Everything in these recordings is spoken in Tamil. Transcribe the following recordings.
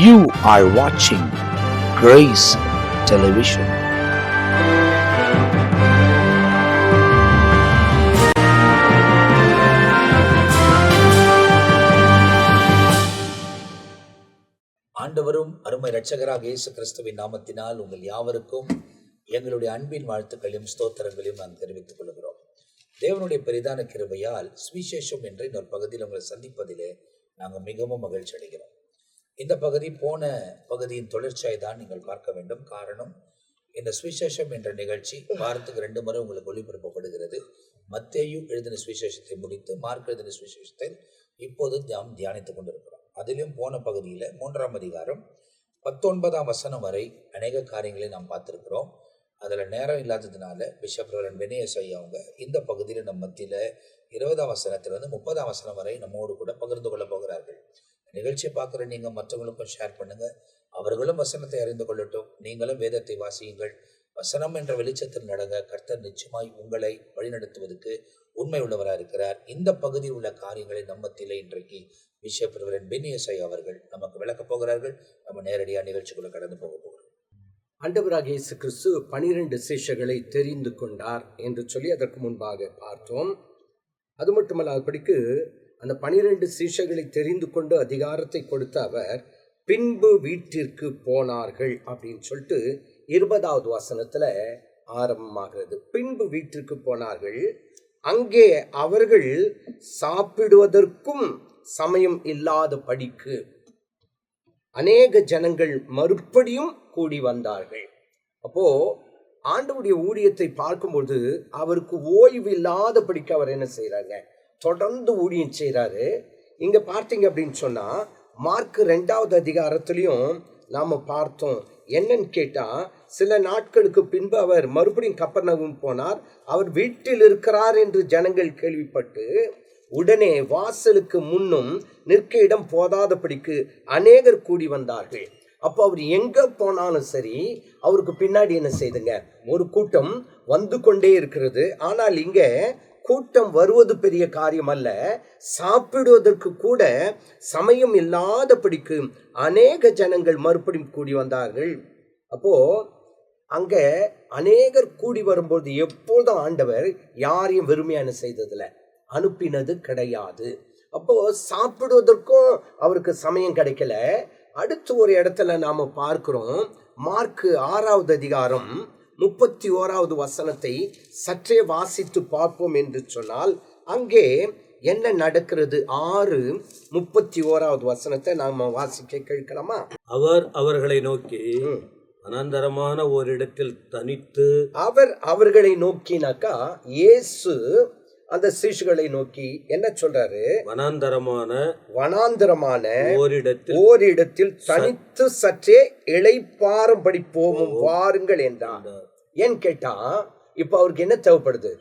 You are watching Grace Television. ஆண்டவரும் அருமை இரட்சகராக இயேசு கிறிஸ்துவின் நாமத்தினால் உங்கள் யாவருக்கும் எங்களுடைய அன்பின் வாழ்த்துக்களையும் ஸ்தோத்திரங்களையும் நான் தெரிவித்துக் கொள்கிறோம். தேவனுடைய பெரிதான கிருபையால் சுவிசேஷம் என்ற இன்னொரு பகுதியில் உங்களை சந்திப்பதிலே நாங்கள் மிகவும் மகிழ்ச்சி அடைகிறோம். இந்த பகுதி போன பகுதியின் தொடர்ச்சியை தான் நீங்கள் பார்க்க வேண்டும். காரணம், இந்த சுவிசேஷம் என்ற நிகழ்ச்சி வாரத்துக்கு 2 முறை உங்களுக்கு ஒளிபரப்பப்படுகிறது. மத்தேயு எழுதின சுவிசேஷத்தை முடித்து மார்க் எழுதின சுவிசேஷத்தை இப்போது நாம் தியானித்துக் கொண்டிருக்கிறோம். அதிலும் போன பகுதியில் 3ஆம் அதிகாரம் 19ஆம் வசனம் வரை அநேக காரியங்களை நாம் பார்த்துருக்கிறோம். அதில் நேரம் இல்லாததுனால பிஷப் ரெவரண்ட் பெனியஸ் ஐயா அவங்க இந்த பகுதியில் நம்ம மத்தியில் 20ஆம் வசனத்திலிருந்து 30ஆம் வசனம் வரை நம்மோடு கூட பகிர்ந்து கொள்ள போகிறார்கள். நிகழ்ச்சியை பார்க்குற நீங்கள் மற்றவங்களுக்கும் ஷேர் பண்ணுங்கள். அவர்களும் வசனத்தை அறிந்து கொள்ளட்டும். நீங்களும் வேதத்தை வாசியுங்கள். வசனம் என்ற வெளிச்சத்தில் நடங்க. கர்த்தர் நிச்சயமாய் உங்களை வழிநடத்துவதற்கு உண்மை உள்ளவராக இருக்கிறார். இந்த பகுதியில் உள்ள காரியங்களை நம்மத்திலே இன்றைக்கு பிஷப் ரெவரண்ட் பெனியஸ் ஐயா அவர்கள் நமக்கு விளக்கப் போகிறார்கள். நம்ம நேரடியாக நிகழ்ச்சிக்குள்ள கடந்து போக போகிறோம். ஆண்டவராகிய இயேசு கிறிஸ்து 12 சீஷர்களை தெரிந்து கொண்டார் என்று சொல்லி அதற்கு முன்பாக பார்த்தோம். அது மட்டுமல்லாதபடிக்கு அந்த 12 சீஷர்களை தெரிந்து கொண்டு அதிகாரத்தை கொடுத்த அவர் பின்பு வீட்டிற்கு போனார்கள் அப்படின்னு சொல்லிட்டு 20வது வசனத்துல ஆரம்பமாகிறது. பின்பு வீட்டிற்கு போனார்கள். அங்கே அவர்கள் சாப்பிடுவதற்கும் சமயம் இல்லாத படிக்கு அநேக ஜனங்கள் மறுபடியும் கூடி வந்தார்கள். அப்போ ஆண்டவருடைய ஊழியத்தை பார்க்கும்போது அவருக்கு ஓய்வு இல்லாத படிக்க அவர் என்ன செய்யறாங்க, தொடர்ந்து ஊழியம் செய்யறாரு. இங்க பார்த்தீங்க அப்படின்னு சொன்னா மார்க் 2வது அதிகாரத்திலையும் நாம பார்த்தோம். என்னன்னு கேட்டா, சில நாட்களுக்கு பின்பு அவர் மறுபடியும் கப்பர்நகூம் போனார். அவர் வீட்டில் இருக்கிறார் என்று ஜனங்கள் கேள்விப்பட்டு உடனே வாசலுக்கு முன்னும் நிற்க இடம் போதாதபடிக்கு அநேகர் கூடி வந்தார்கள். அப்போ அவர் எங்க போனாலும் சரி அவருக்கு பின்னாடி என்ன செய்துங்க, ஒரு கூட்டம் வந்து கொண்டே இருக்கிறது. ஆனால் இங்க கூட்டம் வருவது பெரிய காரியம் அல்ல, சாப்பிடுவதற்கு கூட சமயம் இல்லாதபடிக்கு அநேக ஜனங்கள் மறுபடியும் கூடி வந்தார்கள். அப்போ அங்க அநேகர் கூடி வரும்போது எப்போதும் ஆண்டவர் யாரையும் வெறுமையான செய்ததில்லை, அனுப்பினது கிடையாது. அப்போ சாப்பிடுவதற்கும் அவருக்கு சமயம் கிடைக்கல. அடுத்து ஒரு இடத்துல நாம பார்க்கிறோம். மார்க் 6வது அதிகாரம் 31வது வசனத்தை சற்றே வாசித்து பார்ப்போம் என்று சொன்னால் அங்கே என்ன நடக்கிறது? 6:31வது வசனத்தை நாம வாசிக்க கேட்கலாமா? அவர் அவர்களை நோக்கி அனந்தரமான ஓரிடத்தில் தனித்து, அவர் அவர்களை நோக்கினாக்கா இயேசு அந்த சீஷர்களை நோக்கி என்ன சொல்றாரு? வனாந்தரமான ஓரிடத்தில் தனித்து சற்றே இளைப்பாறும்படி போவோம் வாருங்கள் என்றார். ஏன்னு கேட்டா, இப்ப அவருக்கு என்ன தேவைப்படுது?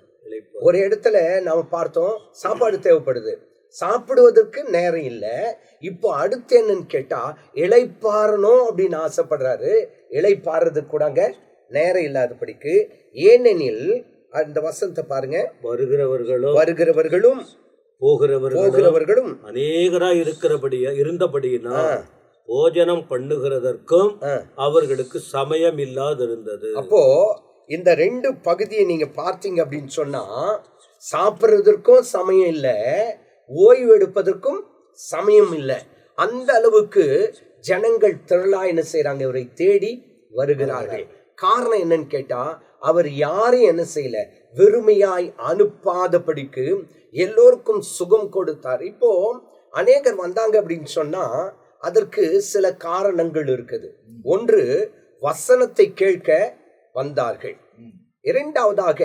ஒரு இடத்துல நாம பார்த்தோம், சாப்பாடு தேவைப்படுது. சாப்பிடுவதற்கு நேரம் இல்லை. இப்போ அடுத்து என்னன்னு கேட்டா, இளைப்பாறணும் அப்படின்னு ஆசைப்படுறாரு. இளைப்பாறதுக்கு கூட அங்க நேரம் இல்லாதபடிக்கு. ஏனெனில் அந்த வசனத்தை பாருங்க, வருகிறவர்களும் போகிறவர்களும் அநேகராய் இருந்தபடியினா போஜனம் பண்ணுகிறதற்கும் அவர்களுக்கு சமயம் இல்லாதிருந்தது. அப்போ இந்த 2 பகுதியை நீங்க பார்த்தீங்க அப்படின்னு சொன்னா, சாப்பிடுறதற்கும் சமயம் இல்லை, ஓய்வு எடுப்பதற்கும் சமயம் இல்லை. அந்த அளவுக்கு ஜனங்கள் திரளா என்ன செய்யறாங்க, இவரை தேடி வருகிறார்கள். காரணம் என்னன்னு கேட்டா, அவர் யாரையும் என்ன செய்யல, வெறுமையாய் அனுப்பாதபடிக்கு எல்லோருக்கும் சுகம் கொடுத்தார். இப்போ அநேகர் வந்தாங்க அப்படின்னு சொன்னா அதற்கு சில காரணங்கள் இருக்குது. ஒன்று, வசனத்தை கேட்க வந்தார்கள். 2வதாக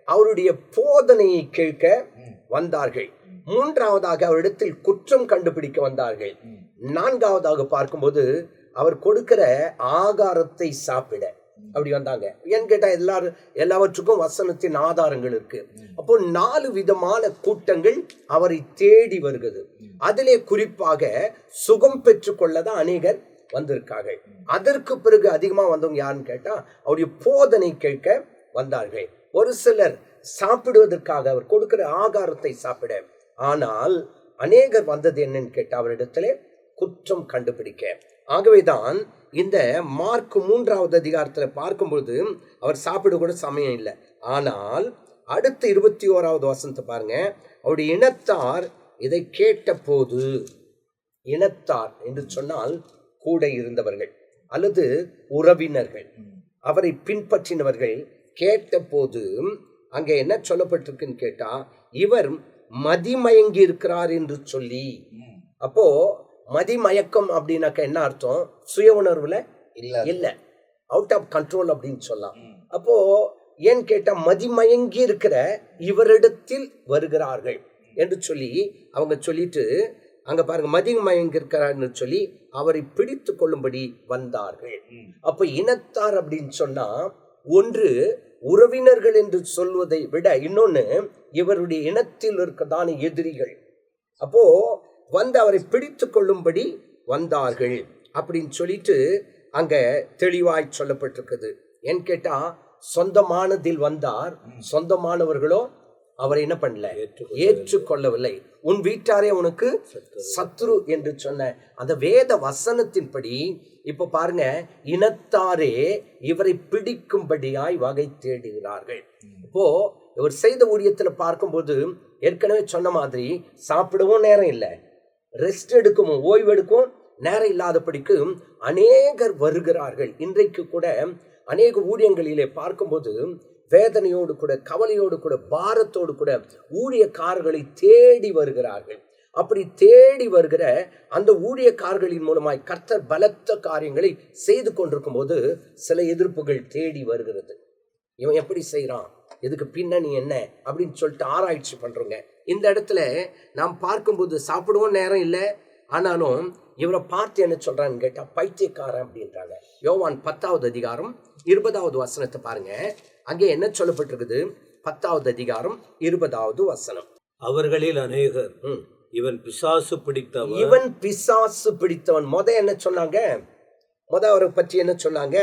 அவருடைய போதனையை கேட்க வந்தார்கள். 3வதாக அவரிடத்தில் குற்றம் கண்டுபிடிக்க வந்தார்கள். 4வதாக பார்க்கும்போது அவர் கொடுக்கிற ஆகாரத்தை சாப்பிட அப்படி வந்தாங்க. ஏன்னு கேட்டா எல்லாவற்றுக்கும் வசனத்தின் ஆதாரங்கள் இருக்கு. அப்போ 4 விதமான கூட்டங்கள் அவரை தேடி வருகிறது. அதிலே குறிப்பாக சுகம் பெற்றுக் கொள்ளதான் அநேகர் வந்திருக்காங்க. அதற்கு பிறகு அதிகமா வந்தவங்க யாருன்னு கேட்டா அவருடைய போதனை கேட்க வந்தார்கள். ஒரு சிலர் சாப்பிடுவதற்காக அவர் கொடுக்கிற ஆகாரத்தை சாப்பிட. ஆனால் அநேகர் வந்தது என்னன்னு கேட்டா அவரிடத்துல குற்றம் கண்டுபிடிக்க. ஆகவேதான் இந்த மார்க் 3வது அதிகாரத்தில் பார்க்கும்போது அவர் சாப்பிட கூட சமயம் இல்லை. ஆனால் அடுத்த 21வது வசனத்தை பாருங்க. அவருடைய இனத்தார் இதை கேட்ட போது, இனத்தார் என்று சொன்னால் கூட இருந்தவர்கள் அல்லது உறவினர்கள், அவரை பின்பற்றினவர்கள் கேட்ட போது அங்கே என்ன சொல்லப்பட்டிருக்குன்னு கேட்டா, இவர் மதிமயங்கி இருக்கிறார் என்று சொல்லி. அப்போ மதிமயக்கம் அப்படின்னாக்க என்ன அர்த்தம்? சுய உணர்வுல இல்ல, அவுட் ஆஃப் கண்ட்ரோல் அப்படின்னு சொல்லலாம். அப்போ ஏன்னு கேட்டா மதிமயங்கி இருக்கிற இவரிடத்தில் வருகிறார்கள் என்று சொல்லி அவங்க சொல்லிட்டு அங்க பாருங்க, மதிமயங்கி இருக்கிறார்னு சொல்லி அவரை பிடித்து கொள்ளும்படி வந்தார்கள். அப்ப இனத்தார் அப்படின்னு சொன்னா ஒன்று உறவினர்கள் என்று சொல்வதை விட இன்னொன்னு இவருடைய இனத்தில் இருக்கதான எதிரிகள். அப்போ வந்து அவரை பிடித்து கொள்ளும்படி வந்தார்கள் அப்படின்னு சொல்லிட்டு அங்க தெளிவாய் சொல்லப்பட்டிருக்குது. ஏன்னு கேட்டா சொந்தமானதில் வந்தார், சொந்தமானவர்களோ அவரை என்ன பண்ணல, ஏற்றுக்கொள்ளவில்லை. உன் வீட்டாரே உனக்கு சத்ரு என்று சொன்ன அந்த வேத வசனத்தின்படி இப்ப பாருங்க, இனத்தாரே இவரை பிடிக்கும்படியாய் வகை தேடுகிறார்கள். இப்போ இவர் செய்த ஊழியத்துல பார்க்கும்போது ஏற்கனவே சொன்ன மாதிரி சாப்பிடவும் நேரம் இல்லை, ரெஸ்ட் எடுக்கவும் ஓய்வு எடுக்கவும் நேரம் இல்லாதபடிக்கு அநேகர் வருகிறார்கள். இன்றைக்கு கூட அநேக ஊழியங்களிலே பார்க்கும்போது வேதனையோடு கூட, கவலையோடு கூட, பாரத்தோடு கூட ஊழியக்காரர்களை தேடி வருகிறார்கள். அப்படி தேடி வருகிற அந்த ஊழியக்காரர்களின் மூலமாய் கர்த்தர் பலத்த காரியங்களை செய்து கொண்டிருக்கும் போது சில எதிர்ப்புகள் தேடி வருகிறது. இவன் எப்படி செய்யறான், இதுக்கு பின்னணி என்ன அப்படின்னு சொல்லிட்டு ஆராய்ச்சி பண்றோங்க. இந்த இடத்துல நாம் பார்க்கும்போது சாப்பிடவும் நேரம் இல்லை, ஆனாலும் இவரை பார்த்து என்ன சொல்றான்னு கேட்டா பைத்தியக்காரன் அப்படின்றாங்க. யோவான் 10வது அதிகாரம் 20வது வசனத்தை பாருங்க. அங்கே என்ன சொல்லப்பட்டிருக்குது? 10வது அதிகாரம் 20வது வசனம். அவர்களில் அநேகர் இவன் பிசாசு பிடித்தவன், இவன் பிசாசு பிடித்தவன். என்ன சொன்னாங்க? அவரை பற்றி என்ன சொன்னாங்க?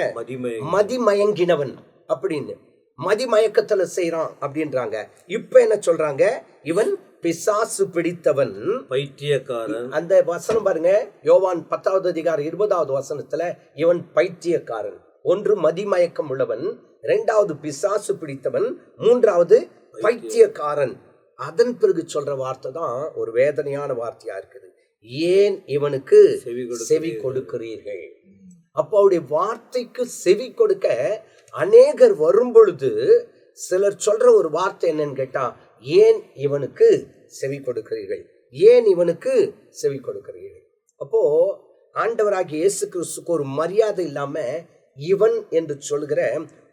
மதிமயங்கினவன் அப்படின்னு, மதிமயக்கத்துல செய்யறான் அப்படின்றாங்க. இப்ப என்ன சொல்றாங்க? இவன் பிசாசு பிடித்தவன், பைத்தியக்காரன். அந்த வசனம் பாருங்க, யோவான் 10வது அதிகாரம் 20வது வசனத்துல இவன் பைத்தியக்காரன். ஒன்று மதிமயக்கம் உள்ளவன், 2வது பிசாசு பிடித்தவன், 3வது பைத்தியக்காரன். அதன் பிறகு சொல்ற வார்த்தை தான் ஒரு வேதனையான வார்த்தையா இருக்குது. ஏன் இவனுக்கு செவி கொடுக்கிறீர்கள்? அப்போ அவருடைய வார்த்தைக்கு செவி கொடுக்க அநேகர் வரும் பொழுது சிலர் சொல்ற ஒரு வார்த்தை என்னன்னு கேட்டா, ஏன் இவனுக்கு செவி கொடுக்கிறீர்கள், ஏன் இவனுக்கு செவி கொடுக்கிறீர்கள். அப்போ ஆண்டவராகிய இயேசு கிறிஸ்துக்கு ஒரு மரியாதை இல்லாம இவன் என்று சொல்கிற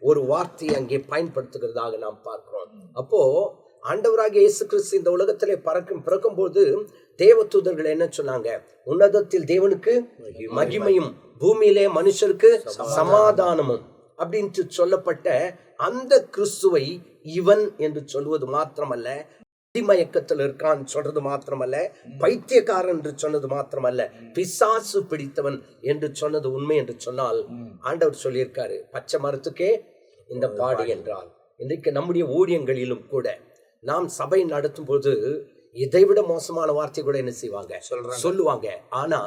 ஒரு வார்த்தையை அங்கே பயன்படுத்துகிறதாக நாம் பார்க்கிறோம். அப்போ ஆண்டவராகிய இயேசு கிறிஸ்து இந்த உலகத்திலே பிறக்கும் போது தேவதூதர்கள் என்ன சொன்னாங்க? உன்னதத்தில் தேவனுக்கு மகிமையும், பூமியிலே மனுஷருக்கு சமாதானமும் அப்படின்ட்டு சொல்லப்பட்ட அந்த கிறிஸ்துவை இவன் என்று சொல்வது மாத்திரமல்ல, மயக்கத்தில் இருக்கான் சொல்றது மாத்திரமல்ல, பைத்தியக்காரன் என்று சொன்னது மாத்திரமல்ல, பிசாசு பிடித்தவன் என்று சொன்னது உண்மை என்று சொன்னால் ஆண்டவர் சொல்லியிருக்காரு, பச்சை மரத்துக்கே இந்த பாடு என்றால். இன்றைக்கு நம்முடைய ஊழியங்களிலும் கூட நாம் சபை நடத்தும் போது இதைவிட மோசமான வார்த்தை கூட என்ன செய்வாங்க, சொல்லுவாங்க. ஆனா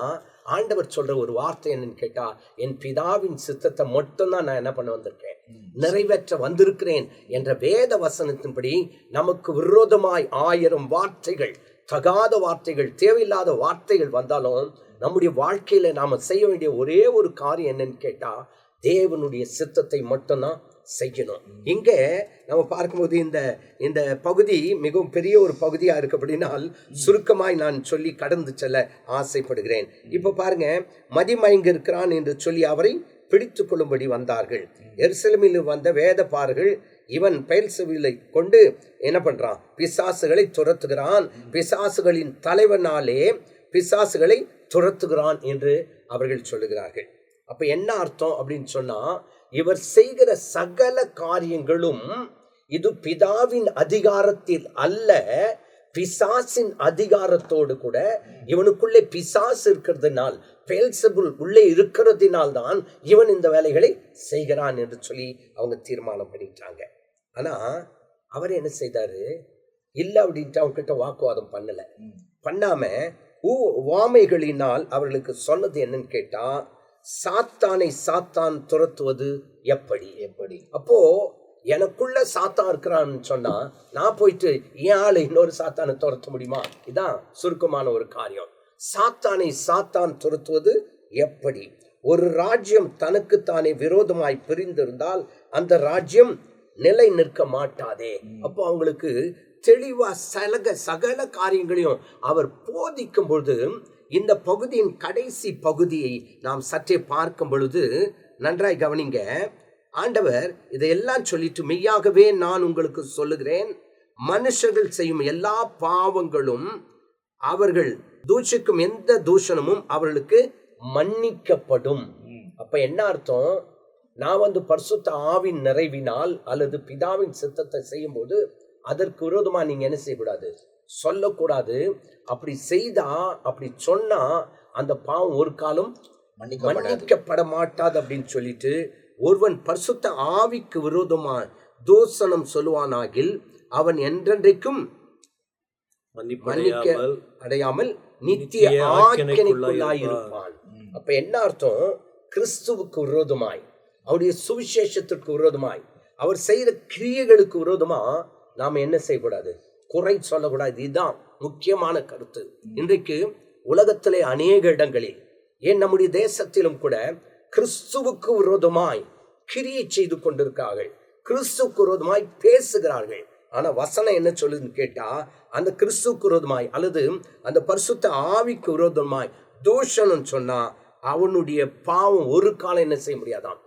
ஆண்டவர் சொல்ற ஒரு வார்த்தை என்னன்னு கேட்டா, என் பிதாவின் சித்தத்தை மட்டும்தான் நான் என்ன பண்ண வந்திருக்கேன், நிறைவேற்ற வந்திருக்கிறேன் என்ற வேத வசனத்தின்படி நமக்கு விரோதமாய் 1000 வார்த்தைகள், தகாத வார்த்தைகள், தேவையில்லாத வார்த்தைகள் வந்தாலும் நம்முடைய வாழ்க்கையில நாம செய்ய வேண்டிய ஒரே ஒரு காரியம் என்னன்னு கேட்டா, தேவனுடைய சித்தத்தை மட்டும்தான் செய்யணும். இங்க நம்ம பார்க்கும்போது இந்த பகுதி மிகவும் பெரிய ஒரு பகுதியா இருக்கு. அப்படின்னால் சுருக்கமாய் நான் சொல்லி கடந்து செல்ல ஆசைப்படுகிறேன். இப்ப பாருங்க, மதிமயங்க இருக்கிறான் என்று சொல்லி அவரை பிடித்து கொள்ளும்படி வந்தார்கள். எருசலேமில் வந்த வேதபாரகர்கள் இவன் பெயல்செபூலை கொண்டு என்ன பண்றான், பிசாசுகளை துரத்துகிறான், பிசாசுகளின் தலைவனாலே பிசாசுகளை துரத்துகிறான் என்று அவர்கள் சொல்லுகிறார்கள். அப்ப என்ன அர்த்தம் அப்படின்னு சொன்னா, இவர் செய்கிற சகல காரியங்களும் இது பிதாவின் அதிகாரத்தில் அல்ல, பிசாசின் அதிகாரத்தோடு கூட, இவனுக்குள்ளே பிசாசு இருக்கிறதுனால், பெயல்செபூல் உள்ளே இருக்கிறதுனால் தான் இவன் இந்த வேலைகளை செய்கிறான் என்று சொல்லி அவங்க தீர்மானம் பண்ணிட்டாங்க. ஆனா அவர் என்ன செய்தாரு, இல்லை அப்படின்ட்டு அவங்க கிட்ட வாக்குவாதம் பண்ணல. பண்ணாம உவமைகளினால் அவர்களுக்கு சொன்னது என்னன்னு கேட்டா, சாத்தானை சாத்தான் துரத்துவது எப்படி. அப்போ எனக்குள்ள சாத்தான் இருக்கிறான்னு சொன்னா நான் போயிட்டு என் ஆளு இன்னொரு சாத்தானை துரத்த முடியுமா? இதான் சுருக்கமான ஒரு காரியம். சாத்தானை சாத்தான் துரத்துவது எப்படி? ஒரு ராஜ்யம் தனக்கு தானே விரோதமாய் பிரிந்திருந்தால் அந்த ராஜ்யம் நிலை நிற்க மாட்டாதே. அப்போ அவங்களுக்கு தெளிவா சகல காரியங்களையும் அவர் போதிக்கும் பொழுது, இந்த பகுதியின் கடைசி பகுதியை நாம் சற்றே பார்க்கும் பொழுது நன்றாய் கவனிங்க. ஆண்டவர் இதையெல்லாம் சொல்லிட்டு, மெய்யாகவே நான் உங்களுக்கு சொல்லுகிறேன், மனுஷர்கள் செய்யும் எல்லா பாவங்களும் அவர்கள் தூஷிக்கும் எந்த தூஷணமும் அவர்களுக்கு மன்னிக்கப்படும். அப்ப என்ன அர்த்தம்? நான் பரிசுத்த ஆவின் நிறைவினால் அல்லது பிதாவின் சித்தத்தை செய்யும் போது அதற்கு விரோதமா நீங்க என்ன செய்யக்கூடாது, சொல்லக்கூடாது. அப்படி செய்தா, அப்படி சொன்னா அந்த பாவம் ஒரு காலம் மன்னிக்கப்பட மாட்டாது அப்படின்னு சொல்லிட்டு, ஒருவன் பரிசுத்த ஆவிக்கு விரோதமா தூஷணம் சொல்லுவானாகில் அவன் என்றென்றைக்கும் மன்னிக்க அடையாமல் நித்திய ஆக்கினைக்குள்ளாயிருப்பான். அப்ப என்ன அர்த்தம்? கிறிஸ்துவுக்கு விரோதமாய், அவருடைய சுவிசேஷத்திற்கு விரோதமாய், அவர் செய்யற கிரியைகளுக்கு விரோதமா நாம என்ன செய்யக்கூடாது, குறை சொல்லக்கூடாது. இதுதான் முக்கியமான கருத்து. இன்றைக்கு உலகத்திலே அநேக இடங்களில், ஏன் நம்முடைய தேசத்திலும் கூட கிறிஸ்துவுக்கு விரோதமாய் கிரியை செய்து கொண்டிருக்கிறார்கள், கிறிஸ்துவுக்கு விரோதமாய் பேசுகிறார்கள். ஆனா வசனம் என்ன சொல்லுதுன்னு கேட்டா, அந்த கிறிஸ்துவுக்கு விரோதமாய் அல்லது அந்த பரிசுத்த ஆவிக்கு விரோதமாய் தூஷணம் சொன்னா அவனுடைய பாவம் ஒரு காலம் என்ன செய்ய முடியாதான்,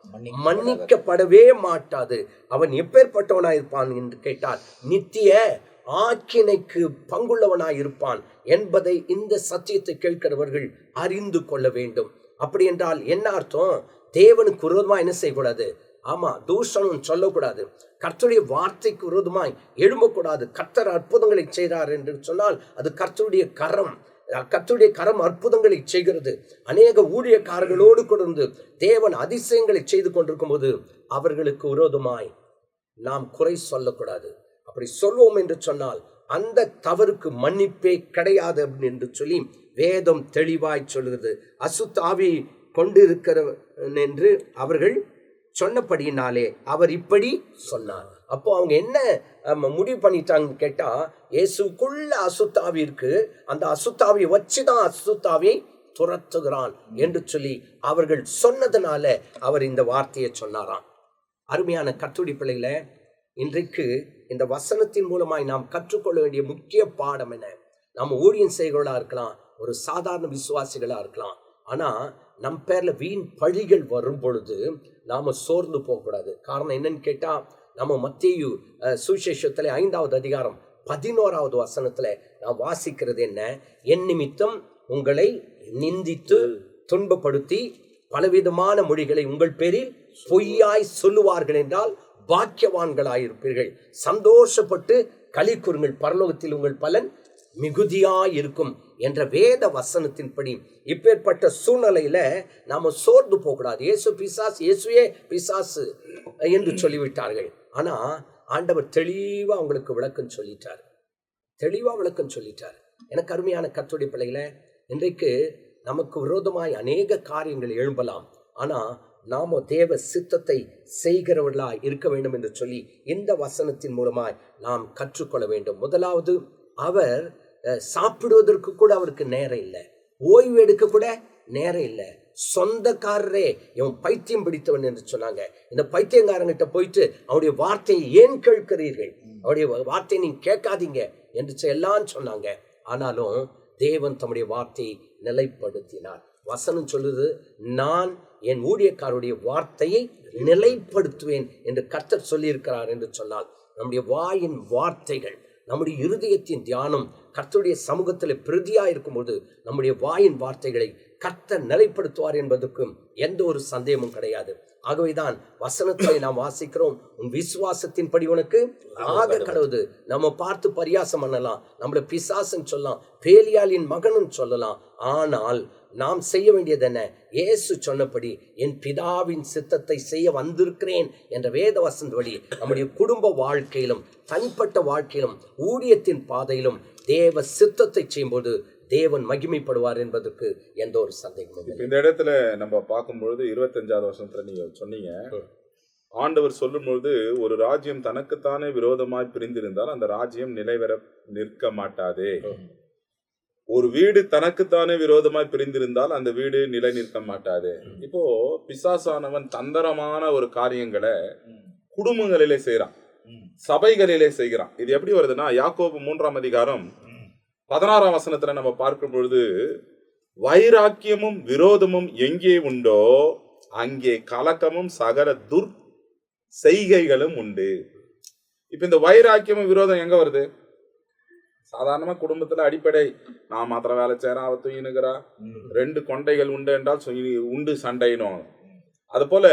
மன்னிக்கப்படவே மாட்டாது. அவன் எப்பேற்பட்டவனாய் இருப்பான் என்று கேட்டால் நித்திய ஆக்கினைக்கு பங்குள்ளவனாய் இருப்பான் என்பதை இந்த சத்தியத்தை கேட்கிறவர்கள் அறிந்து கொள்ள வேண்டும். அப்படி என்றால் என்ன அர்த்தம்? தேவனுக்கு விரோதமா என்ன செய்யக்கூடாது, ஆமா தூஷணம் சொல்லக்கூடாது, கர்த்தருடைய வார்த்தைக்கு விரோதமாய் எழும்பக்கூடாது. கர்த்தர் அற்புதங்களை செய்கிறார் என்று சொன்னால் அது கர்த்தருடைய கரம். கர்த்தருடைய கரம் அற்புதங்களை செய்கிறது. அநேக ஊழியக்காரர்களோடு கொண்டு தேவன் அதிசயங்களை செய்து கொண்டிருக்கும் போது அவர்களுக்கு விரோதமாய் நாம் குறை சொல்லக்கூடாது. அப்படி சொல்வோம் என்று சொன்னால் அந்த தவறுக்கு மன்னிப்பே கிடையாது என்று சொல்லி வேதம் தெளிவாய் சொல்கிறது. அசுத்தாவி கொண்டிருக்கிறவன் என்று அவர்கள் சொன்னபடியினாலே அவர் இப்படி சொன்னார். அப்போ அவங்க என்ன முடிவு பண்ணிட்டாங்கன்னு கேட்டா, இயேசுக்குள்ள அசுத்தாவி இருக்கு, அந்த அசுத்தாவியை வச்சுதான் அசுத்தாவியை துரத்துகிறான் என்று சொல்லி அவர்கள் சொன்னதுனால அவர் இந்த வார்த்தையை சொன்னாராம். அருமையான கர்த்தருடைய பிள்ளைகளே, இன்றைக்கு இந்த வசனத்தின் மூலமாய் நாம் கற்றுக்கொள்ள வேண்டிய முக்கிய பாடம் என்ன? நாம் ஊழியம் செய்கிறவர்களா இருக்கலாம், ஒரு சாதாரண விசுவாசிகளா இருக்கலாம். ஆனா நம் பேர்ல வீண் பழிகள் வரும் பொழுது நாம சோர்ந்து போகக்கூடாது. காரணம் என்னன்னு கேட்டா, நம்ம மத்தேயு சுவிசேஷத்துல 5வது அதிகாரம் 11வது வசனத்துல நாம் வாசிக்கிறது என்ன? என் நிமித்தம் உங்களை நிந்தித்து துன்பப்படுத்தி பலவிதமான மொழிகளை உங்கள் பேரில் பொய்யாய் சொல்லுவார்கள் என்றால் பாக்கியவான்களாயிருப்பீர்கள். சந்தோஷப்பட்டு களி கூறுங்கள், பரலோகத்தில் உங்கள் பலன் மிகுதியாயிருக்கும் என்ற வேத வசனத்தின்படி இப்பேற்பட்ட சூழ்நிலையில நாம சோர்ந்து போகக்கூடாது. இயேசு பிசாசு, இயேசுவே பிசாசு என்று சொல்லிவிட்டார்கள். ஆனா ஆண்டவர் தெளிவா அவங்களுக்கு விளக்கம் சொல்லிட்டார். எனக்கு அருமையான கர்த்தருடைய பிள்ளைகளே, இன்றைக்கு நமக்கு விரோதமாய் அநேக காரியங்கள் எழும்பலாம். ஆனா நாம தேவ சித்தத்தை செய்கிறவர்களாய் இருக்க வேண்டும் என்று சொல்லி இந்த வசனத்தின் மூலமாய் நாம் கற்றுக்கொள்ள வேண்டும். முதலாவது, அவர் சாப்பிடுவதற்கு கூட அவருக்கு நேரம் இல்லை, ஓய்வு எடுக்க கூட நேரம் இல்லை. சொந்தக்காரரே இவன் பைத்தியம் பிடித்தவன் என்று சொன்னாங்க. இந்த பைத்தியங்காரங்கிட்ட போயிட்டு அவருடைய வார்த்தையை ஏன் கேட்கிறீர்கள், அவருடைய வார்த்தையை நீங்க கேட்காதீங்க என்று எல்லாம் சொன்னாங்க. ஆனாலும் தேவன் தம்முடைய வார்த்தையை நிலைப்படுத்தினார். வசனம் சொல்லுது, நான் என் ஊழியக்காரருடைய வார்த்தையை நிலைப்படுத்துவேன் என்று கர்த்தர் சொல்லியிருக்கிறார் என்று சொன்னால், நம்முடைய வாயின் வார்த்தைகள், நம்முடைய இருதயத்தின் தியானம் கர்த்தருடைய சமூகத்தில் பிரதியா இருக்கும்போது நம்முடைய வாயின் வார்த்தைகளை கர்த்தர் நிலைப்படுத்துவார் என்பதற்கும் எந்த ஒரு சந்தேகமும் கிடையாது. ஆகவேதான் வசனத்திலே நாம் வாசிக்கிறோம், உன் விசுவாசத்தின்படி உனக்கு ஆக கடவுது. நம்ம பார்த்து பரியாசம் பண்ணலாம், நம்மள பிசாசுன்னு சொல்லலாம், பேலியாளின் மகனும் சொல்லலாம். ஆனால் நாம் செய்ய வேண்டியது என்ன? இயேசு சொன்னபடி என் பிதாவின் சித்தத்தை செய்ய வந்திருக்கிறேன் என்ற வேத வசந்த வழி நம்முடைய குடும்ப வாழ்க்கையிலும் தனிப்பட்ட வாழ்க்கையிலும் ஊழியத்தின் பாதையிலும் தேவ சித்தத்தை செய்யும்போது தேவன் மகிமைப்படுவார் என்பதற்கு எந்த ஒரு சந்தேகமும் இல்லை. இந்த இடத்துல நம்ம பார்க்கும்பொழுது 25வது வருஷத்துல நீங்க சொன்னீங்க, ஆண்டவர் சொல்லும்பொழுது ஒரு ராஜ்யம் தனக்குத்தானே விரோதமாய் பிரிந்திருந்தால் அந்த ராஜ்யம் நிலைவர நிற்க மாட்டாதே. ஒரு வீடு தனக்குத்தானே விரோதமாய் பிரிந்திருந்தால் அந்த வீடு நிலை நிற்க மாட்டாது. இப்போ பிசாசானவன் தந்திரமான ஒரு காரியங்களை குடும்பங்களிலே செய்யறான், சபைகளிலே செய்கிறான். இது எப்படி வருதுன்னா, யாக்கோபு 3ஆம் அதிகாரம் 16ஆம் வசனத்துல நம்ம பார்க்கும் பொழுது, வைராக்கியமும் விரோதமும் எங்கே உண்டோ அங்கே கலக்கமும் சகல துர் செய்கைகளும் உண்டு. இப்ப இந்த வைராக்கியமும் விரோதம் எங்க வருது? சாதாரணமா குடும்பத்துல அடிப்படை, நான் மாத்திரம் வேலை செய்யறேன், அவ தூங்கினுக்கிறா, 2 கொண்டைகள் உண்டு என்றால் உண்டு சண்டைனும். அது போல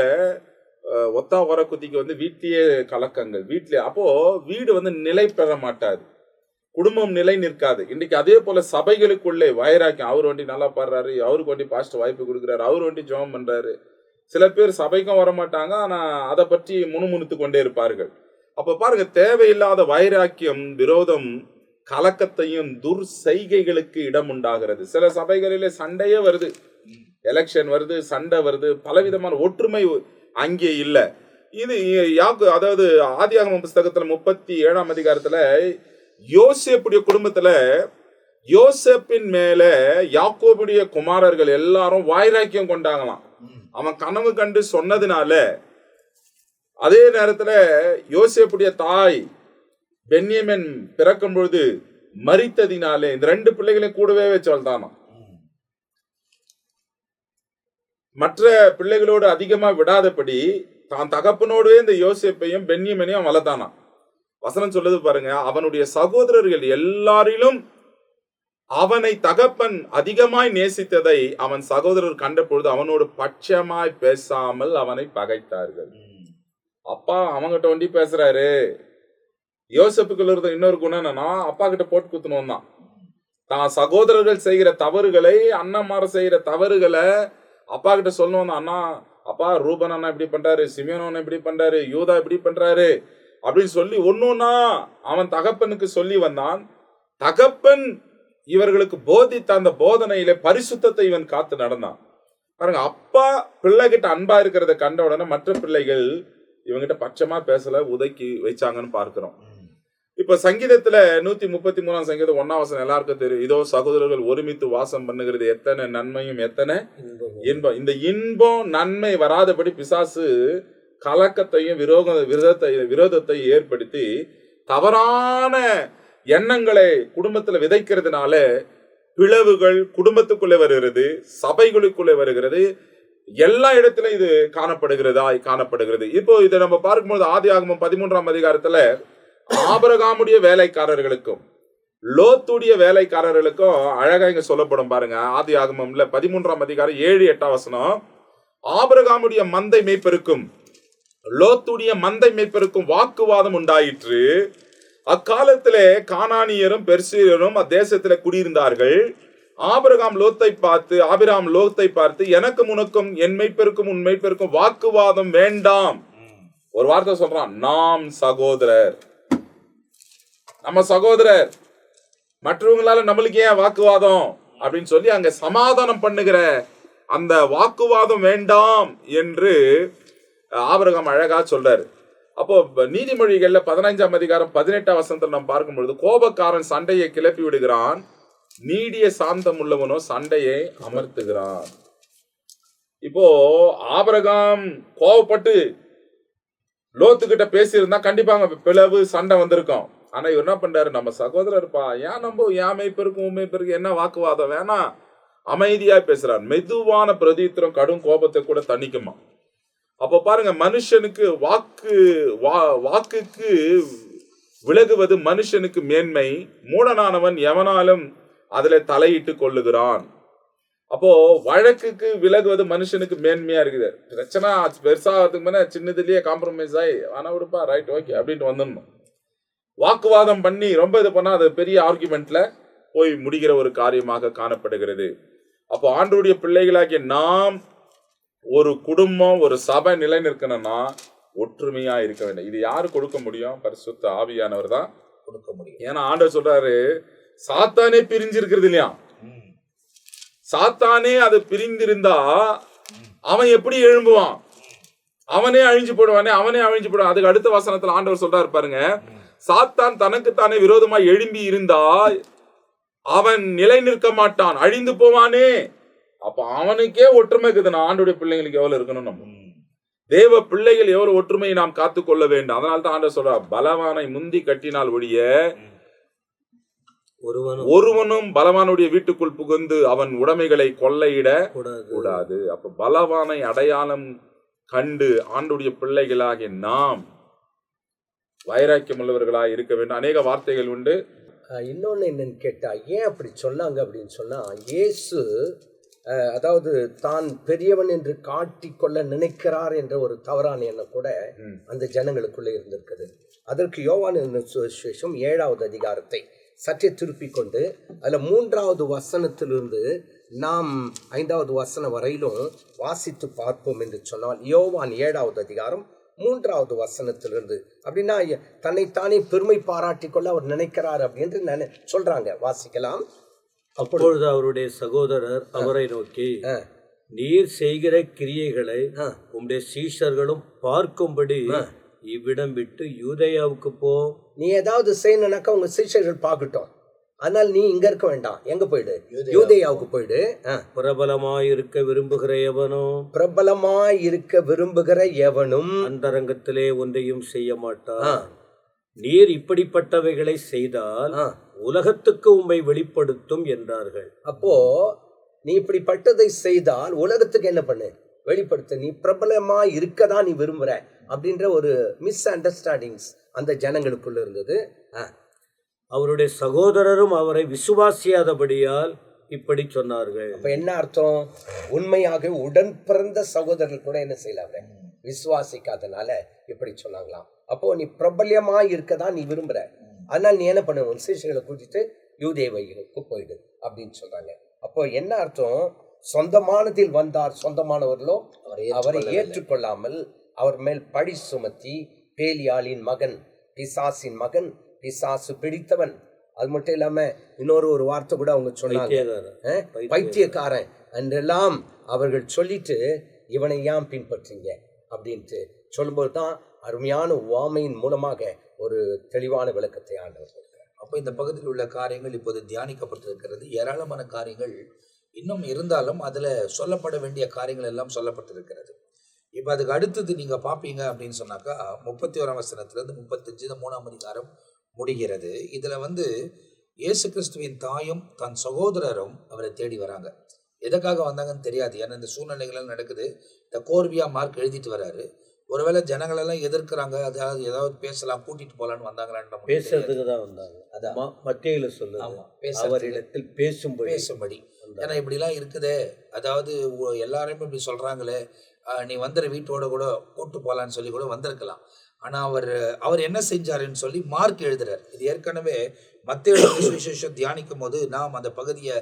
ஒத்தா உர குத்திக்கு வீட்லயே கலக்கங்கள், வீட்லயே. அப்போ வீடு நிலை பெற மாட்டாது, குடும்பம் நிலை நிற்காது. இன்னைக்கு அதே போல சபைகளுக்குள்ளே வைராக்கியம், அவர் வண்டி நல்லா பாடுறாரு, அவருக்கு வண்டி பாஸ்டர் வாய்ப்பு கொடுக்குறாரு, அவர் வண்டி ஜெபம் பண்றாரு. சில பேர் சபைக்கும் வரமாட்டாங்க, ஆனா அதை பற்றி முணுமுணுத்து கொண்டே இருப்பார்கள். அப்ப பாருங்க, தேவையில்லாத வைராக்கியம், விரோதம், கலக்கத்தையும் துர் செய்கைகளுக்கு இடம் உண்டாகிறது. சில சபைகளிலே சண்டையே வருது, எலெக்ஷன் வருது, சண்டை வருது, பலவிதமான ஒற்றுமை அங்கே இல்லை. இது அதாவது ஆதியாகமம் புஸ்தகத்துல 37ஆம் அதிகாரத்துல யோசேப்புடைய குடும்பத்துல யோசேப்பின் மேல யாக்கோபுடைய குமாரர்கள் எல்லாரும் வைராக்கியம் கொண்டாங்களாம். அவன் கனவு கண்டு சொன்னதுனால. அதே நேரத்துல யோசேப்புடைய தாய் பென்யமின் பிறக்கும் பொழுது மரித்ததினாலே இந்த 2 பிள்ளைகளையும் கூடவே வச்சு வளர்த்தானா. மற்ற பிள்ளைகளோடு அதிகமா விடாதபடி தான் தகப்பனோடவே இந்த யோசேப்பையும் பென்யமினையும் வளர்த்தானா. வசனம் சொல்லுது பாருங்க, அவனுடைய சகோதரர்கள் எல்லாரிலும் அவனை தகப்பன் அதிகமாய் நேசித்ததை அவன் சகோதரர் கண்ட பொழுது அவனோடு பட்சமாய் பேசாமல் அவனை பகைத்தார்கள். அப்பா அவங்கிட்ட வண்டி பேசுறாரு. யோசேப்புக்குள்ள இருந்த இன்னொரு குணம் என்னன்னா, அப்பா கிட்ட போட்டு குத்துனோம் தான். தான் சகோதரர்கள் செய்கிற தவறுகளை, அண்ணன்மார செய்கிற தவறுகளை அப்பா கிட்ட சொல்லணும். அண்ணா, அப்பா ரூபன் அண்ணா இப்படி பண்றாரு, சிமியோன் அண்ணா இப்படி பண்றாரு, யூதா இப்படி பண்றாரு அப்படின்னு சொல்லி ஒன்னொன்னா அவன் தகப்பனுக்கு சொல்லி வந்தான். தகப்பன் இவர்களுக்கு போதித்த அந்த போதனையில பரிசுத்தத்தை இவன் காத்து நடந்தான். பாருங்க, அப்பா பிள்ளை கிட்ட அன்பா இருக்கிறத கண்ட உடனே மற்ற பிள்ளைகள் இவங்கிட்ட பட்சமா பேசல, உதைக்கி வைச்சாங்கன்னு பார்க்கிறோம். இப்ப சங்கீதத்துல 133ஆம் சங்கீதம் 1ஆம் வசனம் எல்லாருக்கும் தெரியும். இதோ சகோதரர்கள் ஒருமித்து வாசம் பண்ணுகிறது எத்தனை நன்மையும் எத்தனை இன்பம். இந்த இன்பம் நன்மை வராதபடி பிசாசு கலக்கத்தையும் விரோதத்தை ஏற்படுத்தி தவறான எண்ணங்களை குடும்பத்துல விதைக்கிறதுனால பிளவுகள் குடும்பத்துக்குள்ளே வருகிறது, சபைகளுக்குள்ளே வருகிறது, எல்லா இடத்திலும் இது காணப்படுகிறது. இப்போ இதை நம்ம பார்க்கும்போது ஆதியாகமம் 13ஆம் அதிகாரத்துல ஆபிரகாமுடைய வேலைக்காரர்களுக்கும் லோத்துடைய வேலைக்காரர்களுக்கும் அழகா இங்க சொல்லப்படும் பாருங்க. ஆதியாகமம்ல 13ஆம் அதிகாரம் 7-8 வசனம், ஆபிரகாமுடைய மந்தை மேய்ப்பருக்கும் லோத்துடைய மந்தை மேய்ப்பருக்கும் வாக்குவாதம் உண்டாயிற்று. அக்காலத்திலே கானானியரும் பெர்சியரும் அத்தேசத்திலே குடியிருந்தார்கள். ஆபிரகாம் லோத்தை பார்த்து எனக்கும் உனக்கும் என் மெய்ப்பெருக்கும் உன் மெய்ப்பெருக்கும் வாக்குவாதம் வேண்டாம். ஒரு வார்த்தை சொல்றான், நாம் சகோதரர், நம்ம சகோதரர், மற்றவங்களால நம்மளுக்கு ஏன் வாக்குவாதம் அப்படின்னு சொல்லி அங்க சமாதானம் பண்ணுகிற அந்த வாக்குவாதம் வேண்டாம் என்று ஆபிரகாம் அழகா சொல்றாரு. அப்போ நீதிமொழிகள்ல 15ஆம் அதிகாரம் 18ஆம் வசனத்துல நம்ம பார்க்கும் பொழுது, கோபக்காரன் சண்டையை கிளப்பி விடுகிறான், நீடிய சாந்தம் உள்ளவனோ சண்டையை அமர்த்துகிறான். இப்போ ஆபிரகாம் கோபப்பட்டு லோத்துக்கிட்ட பேசியிருந்தா கண்டிப்பா பிளவு சண்டை வந்திருக்கும். ஆனா இவர் என்ன பண்றாரு, நம்ம சகோதரர்ப்பா, ஏன் நம்ம என் மெய்ப்பெருக்கும் உன் மெய்ப்பெருக்கும் என்ன வாக்குவாதம் வேணாம், அமைதியா பேசுறார். மெதுவான பிரதித்திரம் கடும் கோபத்தை கூட தணிக்குமா. அப்போ பாருங்க, மனுஷனுக்கு வாக்குக்கு விலகுவது மனுஷனுக்கு மேன்மை, மூடனானவன் எவனாலும் அதுல தலையிட்டு கொள்ளுகிறான். அப்போ வழக்குக்கு விலகுவது மனுஷனுக்கு மேன்மையா இருக்குது. பிரச்சனை பெருசாகிறதுக்கு முன்ன சின்னதுலயே காம்ப்ரமைஸ் ஆகி ஆனா விடுப்பா ரைட் ஓகே அப்படின்ட்டு வந்துடணும். வாக்குவாதம் பண்ணி ரொம்ப இது பண்ணா அது பெரிய ஆர்குமெண்ட்ல போய் முடிகிற ஒரு காரியமாக காணப்படுகிறது. அப்போ ஆண்டவருடைய பிள்ளைகளாகிய நாம் ஒரு குடும்பம், ஒரு சபை நிலை நிற்கணும்னா ஒற்றுமையா இருக்க வேண்டும். இது யாரு கொடுக்க முடியும்? பரிசுத்த ஆவியானவர் தான் கொடுக்க முடியும். ஏன்னா ஆண்டவர் சொல்றாரு, சாத்தானே பிரிஞ்சிருக்கிறது இல்லையா, சாத்தானே அது பிரிந்திருந்தா அவன் எப்படி எழும்புவான்? அவனே அழிஞ்சு போடுவானே, அவனே அழிஞ்சு போடுவான். அதுக்கு அடுத்த வசனத்துல ஆண்டவர் சொல்றாரு பாருங்க, சாத்தான் தனக்குத்தானே விரோதமாய் எழும்பி இருந்தா அவன் நிலை நிற்க மாட்டான், அழிந்து போவானே. அப்ப அவனுக்கே ஒற்றுமை இருக்குதுன்னா ஆண்டோடைய பிள்ளைங்களுக்கு எவ்வளவு இருக்கணும்? நம்ம தேவ பிள்ளைகள் எவ்வளவு ஒற்றுமையை நாம் காத்துக் கொள்ள வேண்டும். அதனால தான் ஆண்டவர் சொல்றார், பலவானை முந்தி கட்டினால் ஒழிய ஒருவனும் பலவானுடைய வீட்டுக்குள் புகுந்து அவன் உடைமைகளை கொள்ளையிட கூடாது. அப்ப பலவானை அடையாளம் கண்டு ஆண்டுடைய பிள்ளைகளாகிய நாம் வைராக்கியம் உள்ளவர்களாக இருக்க வேண்டும். அநேக வார்த்தைகள் உண்டு. இன்னொன்னு என்னன்னு கேட்டா, ஏன் அப்படி சொன்னாங்க அப்படின்னு சொன்னா, இயேசு அதாவது தான் பெரியவன் என்று காட்டிக்கொள்ள நினைக்கிறார் என்ற ஒரு தவறான எண்ணம் கூட அந்த ஜனங்களுக்குள்ள இருந்திருக்குது. அதற்கு யோவான் சுவிசேஷம் 7வது அதிகாரத்தை சற்றே திருப்பி கொண்டு அதில் 3வது வசனத்திலிருந்து நாம் 5வது வசனம் வரையிலும் வாசித்து பார்ப்போம் என்று சொன்னால், யோவான் 7வது அதிகாரம் 3வது வசனத்திலிருந்து. அப்படின்னா தன்னைத்தானே பெருமை பாராட்டி கொள்ள அவர் நினைக்கிறார் அப்படின்னு சொல்றாங்க. வாசிக்கலாம். அப்பொழுது அவருடைய சகோதரர் அவரை நோக்கி, நீர் செய்கிற கிரியைகளை உம்முடைய சீஷர்களும் பார்க்கும்படி இவ்விடம் விட்டு யூதேயாவுக்கு போ. நீ ஏதாவது செய்யணும்னாக்கா உங்க சீஷர்கள் பார்க்கட்டும், அதனால நீ இங்க இருக்க வேண்டாம், எங்க போயிடு? யூதேயாவுக்கு போயிடு. பிரபலமாயிருக்க விரும்புகிற எவனும் அந்தரங்கத்திலே ஒன்றையும் செய்ய மாட்டான். நீர் இப்படிப்பட்டவைகளை செய்தால் உலகத்துக்கு உம்மை வெளிப்படுத்தும் என்றார்கள். அப்போ நீ இப்படிப்பட்டதை செய்தால் உலகத்துக்கு என்ன பண்ணு? வெளிப்படுத்த. நீ பிரபலமா இருக்கதான் நீ விரும்புற அப்படின்ற ஒரு மிஸ் அண்டர்ஸ்டாண்டிங்ஸ் அந்த ஜனங்களுக்குள்ள இருந்தது. அவருடைய சகோதரரும் அவரை விசுவாசியாதபடியால் இப்படி சொன்னார்கள். அப்ப என்ன அர்த்தம்? உண்மையாக உடன் பிறந்த சகோதரர்கள் கூட என்ன செய்யல, விசுவாசிக்காதனால இப்படி சொன்னாங்களாம். அப்போ நீ பிரபல்யமா இருக்கதான் நீ விரும்புற, அதனால நீ என்ன பண்ண, உன் சீஷர்களை கூட்டிட்டு யூதேயாவுக்கு போயிடு அப்படின்னு சொல்றாங்க. அப்போ என்ன அர்த்தம்? சொந்தமானதில் வந்தார், சொந்தமானவர்களோ அவரை ஏற்றுக்கொள்ளாமல் அவர் மேல் பழி சுமத்தி, பேலியாளின் மகன், பிசாசின் மகன், பிசாசு பிடித்தவன். அது மட்டும் இல்லாம இன்னொரு வார்த்தை கூட அவங்க சொன்னாங்க, பைத்தியக்காரன் என்றெல்லாம் அவர்கள் சொல்லிட்டு இவனை ஏன் பின்பற்றீங்க அப்படின்ட்டு சொல்லும்போது தான் அருமையான உவமையின் மூலமாக ஒரு தெளிவான விளக்கத்தை ஆண்டவர் சொல்கிறார். அப்போ இந்த பகுதியில் உள்ள காரியங்கள் இப்போது தியானிக்கப்பட்டிருக்கிறது. ஏராளமான காரியங்கள் இன்னும் இருந்தாலும் அதில் சொல்லப்பட வேண்டிய காரியங்கள் எல்லாம் சொல்லப்பட்டிருக்கிறது. இப்போ அதுக்கு அடுத்தது நீங்கள் பார்ப்பீங்க அப்படின்னு சொன்னாக்கா 31ஆம் வசனத்திலிருந்து 35 3ஆம் அதிகாரம் முடிகிறது. இதில் இயேசு கிறிஸ்துவின் தாயும் தன் சகோதரரும் அவரை தேடி வராங்க. எதுக்காக வந்தாங்கன்னு தெரியாது, ஏன்னா இந்த சூழ்நிலைகள் நடக்குது. இந்த கோர்வியா மார்க் எழுதிட்டு வராரு. ஒருவேளை ஜனங்களெல்லாம் எதிர்க்கிறாங்க, அதாவது ஏதாவது பேசலாம், கூட்டிட்டு போகலான்னு வந்தாங்களான்ற பேசுறதுக்கு தான் வந்தாங்க. அதான் மத்தியில சொல்லுது, அவரிடத்தில் பேசும்படி. ஏன்னா இப்படிலாம் இருக்குதே, அதாவது எல்லாருமே இப்படி சொல்றாங்களே, நீ வந்துற வீட்டோட கூட கூட்டு போகலான்னு சொல்லி கூட வந்திருக்கலாம். ஆனால் அவர் என்ன செஞ்சாருன்னு சொல்லி மார்க் எழுதுறார். இது ஏற்கனவே மத்தேயு சுவிசேஷம் தியானிக்கும் போது நாம் அந்த பகுதியை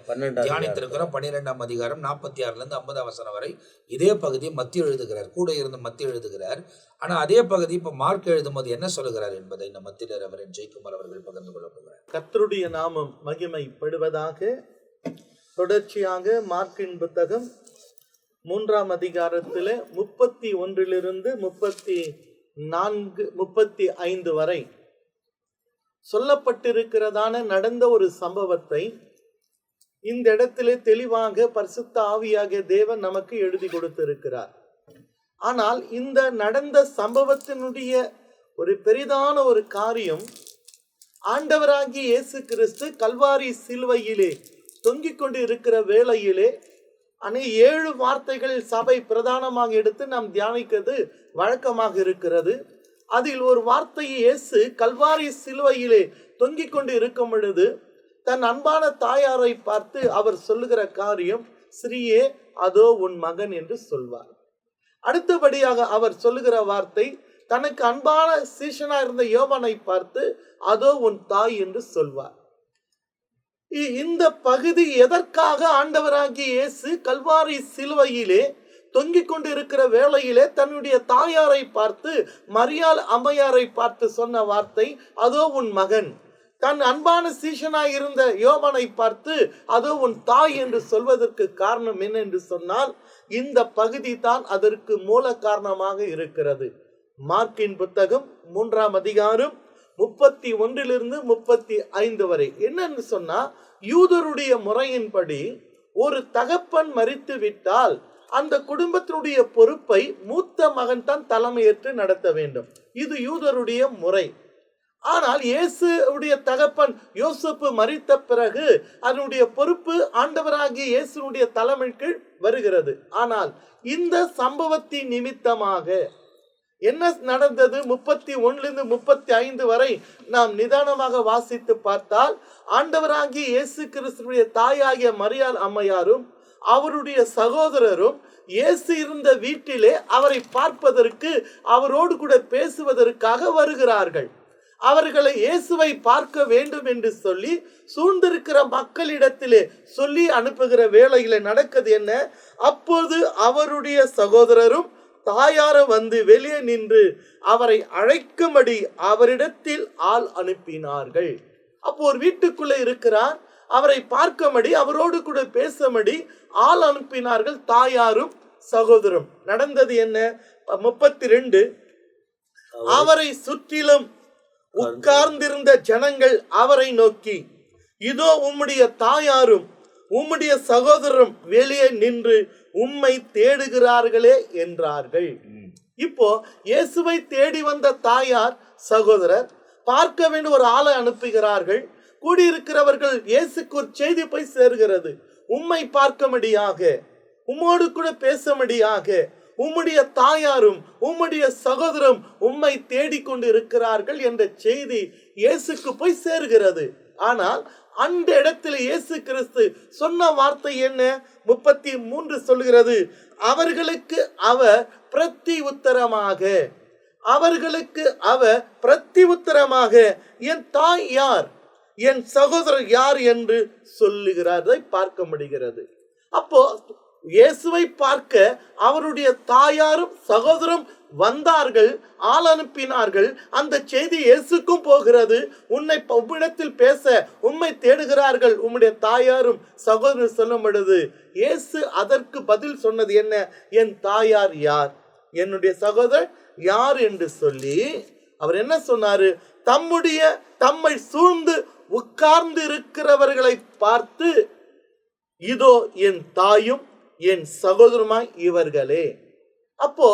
தியானித்திருக்கிறோம். 12ஆம் அதிகாரம் 46லேருந்து 50 வசனம் வரை இதே பகுதியை மத்திய எழுதுகிறார், கூட இருந்து மத்திய எழுதுகிறார். ஆனால் அதே பகுதி இப்போ மார்க் எழுதும் போது என்ன சொல்லுகிறார் என்பதை இந்த மத்தியர் அவரின் ஜெயக்குமார் அவர்கள் பகிர்ந்து கொள்ள போகிறார். கர்த்தருடைய நாமம் மகிமைப்படுவதாக. தொடர்ச்சியாக மார்க்கின் புத்தகம் 3ஆம் அதிகாரத்தில் 31லிருந்து 35 வரை சொல்லப்பட்டிருக்கிறதான நடந்த ஒரு சம்பவத்தை இந்த இடத்திலே தெளிவாக பரிசுத்த ஆவியாகிய தேவன் நமக்கு எழுதி கொடுத்திருக்கிறார். ஆனால் இந்த நடந்த சம்பவத்தினுடைய ஒரு பெரிதான ஒரு காரியம், ஆண்டவராகிய இயேசு கிறிஸ்து கல்வாரி சிலுவையிலே தொங்கிக் கொண்டு இருக்கிற வேளையிலே 7 வார்த்தைகள் சபை பிரதானமாக எடுத்து நாம் தியானிக்கிறது வழக்கமாக இருக்கிறது. அதில் ஒரு வார்த்தையை இயேசு கல்வாரி சிலுவையிலே தொங்கிக் கொண்டு இருக்கும் பொழுது தன் அன்பான தாயாரை பார்த்து அவர் சொல்லுகிற காரியம், ஸ்ரீயே அதோ உன் மகன் என்று சொல்வார். அடுத்தபடியாக அவர் சொல்லுகிற வார்த்தை, தனக்கு அன்பான சீஷனா இருந்த யோவானை பார்த்து அதோ உன் தாய் என்று சொல்வார். இந்த பகுதி எதற்காக ஆண்டவராகிய இயேசு கல்வாரி சிலுவையிலே தொங்கிக் கொண்டு இருக்கிற வேளையிலே தன்னுடைய தாயாரை பார்த்து, மரியாள் அம்மையாரை பார்த்து சொன்ன வார்த்தை அதோ உன் மகன். தன் அன்பான சீஷனாய் இருந்த யோவானை பார்த்து அதோ உன் தாய் என்று சொல்வதற்கு காரணம் என்ன என்று சொன்னால், இந்த பகுதி தான் அதற்கு மூல காரணமாக இருக்கிறது. மார்க்கின் புத்தகம் 3ஆம் அதிகாரம் 31 35 வரை என்னன்னு சொன்னா, யூதருடைய முறையின்படி ஒரு தகப்பன் மரித்து விட்டால் அந்த குடும்பத்தினுடைய பொறுப்பை மூத்த மகன் தான் தலைமையேற்று நடத்த வேண்டும். இது யூதருடைய முறை. ஆனால் இயேசுடைய தகப்பன் யோசேப்பு மரித்த பிறகு அதனுடைய பொறுப்பு ஆண்டவராகிய இயேசுனுடைய தலைமை கீழ் வருகிறது. ஆனால் இந்த சம்பவத்தின் நிமித்தமாக என்ன நடந்தது, 31 35 வரை நாம் நிதானமாக வாசித்து பார்த்தால், ஆண்டவராகிய இயேசு கிறிஸ்துவினுடைய தாயாகிய மரியாள் அம்மையாரும் அவருடைய சகோதரரும் இயேசு இருந்த வீட்டிலே அவரை பார்ப்பதற்கு, அவரோடு கூட பேசுவதற்காக வருகிறார்கள். அவர்களை இயேசுவை பார்க்க வேண்டும் என்று சொல்லி சூழ்ந்திருக்கிற மக்களிடத்திலே சொல்லி அனுப்புகிற வேளையில நடக்குது என்ன, அப்போது அவருடைய சகோதரரும் தாயாரும் வந்து வெளியே நின்று அவரை அழைக்கும்படி அவரிடத்தில் ஆள் அனுப்பினார்கள். அப்போ ஒரு வீட்டுக்குள்ளே இருக்கிறார், அவரை பார்க்கும்படி அவரோடு கூட பேசும்படி ஆள் அனுப்பினார்கள் தாயாரும் சகோதரும். நடந்தது என்ன, 32 அவரை சுற்றிலும் உட்கார்ந்திருந்த ஜனங்கள் அவரை நோக்கி, இதோ உம்முடைய தாயாரும் உம்முடைய சகோதரரும் வெளியே நின்று உம்மை தேடுகிறார்களே என்றார்கள். இப்போ இயேசுவை தேடி வந்த தாயார் சகோதரர் பார்க்க வேண்டும் ஒரு ஆளை அனுப்புகிறார்கள். கூடியிருக்கிறவர்கள் இயேசுக்கு ஒரு செய்தி போய் சேர்கிறது, உம்மை பார்க்கும்படியாக, உம்மோடு கூட பேசும்படியாக உம்முடைய தாயாரும் உம்முடைய சகோதரம் உம்மை தேடிக்கொண்டு இருக்கிறார்கள் என்ற செய்தி இயேசுக்கு போய் சேர்கிறது. ஆனால் அந்த இடத்துல இயேசு கிறிஸ்து சொன்ன வார்த்தை என்ன, 33 சொல்கிறது, அவர்களுக்கு அவர் பிரதி உத்தரமாக என் தாய் யார், என் சகோதரர் யார் என்று சொல்லுகிறதை பார்க்க முடிகிறது. அப்போ இயேசுவை பார்க்க அவருடைய தாயாரும் சகோதரும் வந்தார்கள், ஆள் அனுப்பினார்கள். அந்த செய்தி இயேசுக்கும் போகிறது, உம்மிடத்தில் பேச உம்மை தேடுகிறார்கள் உம்முடைய தாயாரும் சகோதரர் சொல்லும் பொழுது இயேசு அதற்கு பதில் சொன்னது என்ன, என் தாயார் யார், என்னுடைய சகோதரர் யார் என்று சொல்லி அவர் என்ன சொன்னாரு, தம்மை சூழ்ந்து உட்கார்ந்து இருக்கிறவர்களை பார்த்து, இதோ என் தாயும் என் சகோதரமாய் இவர்களே. அப்போ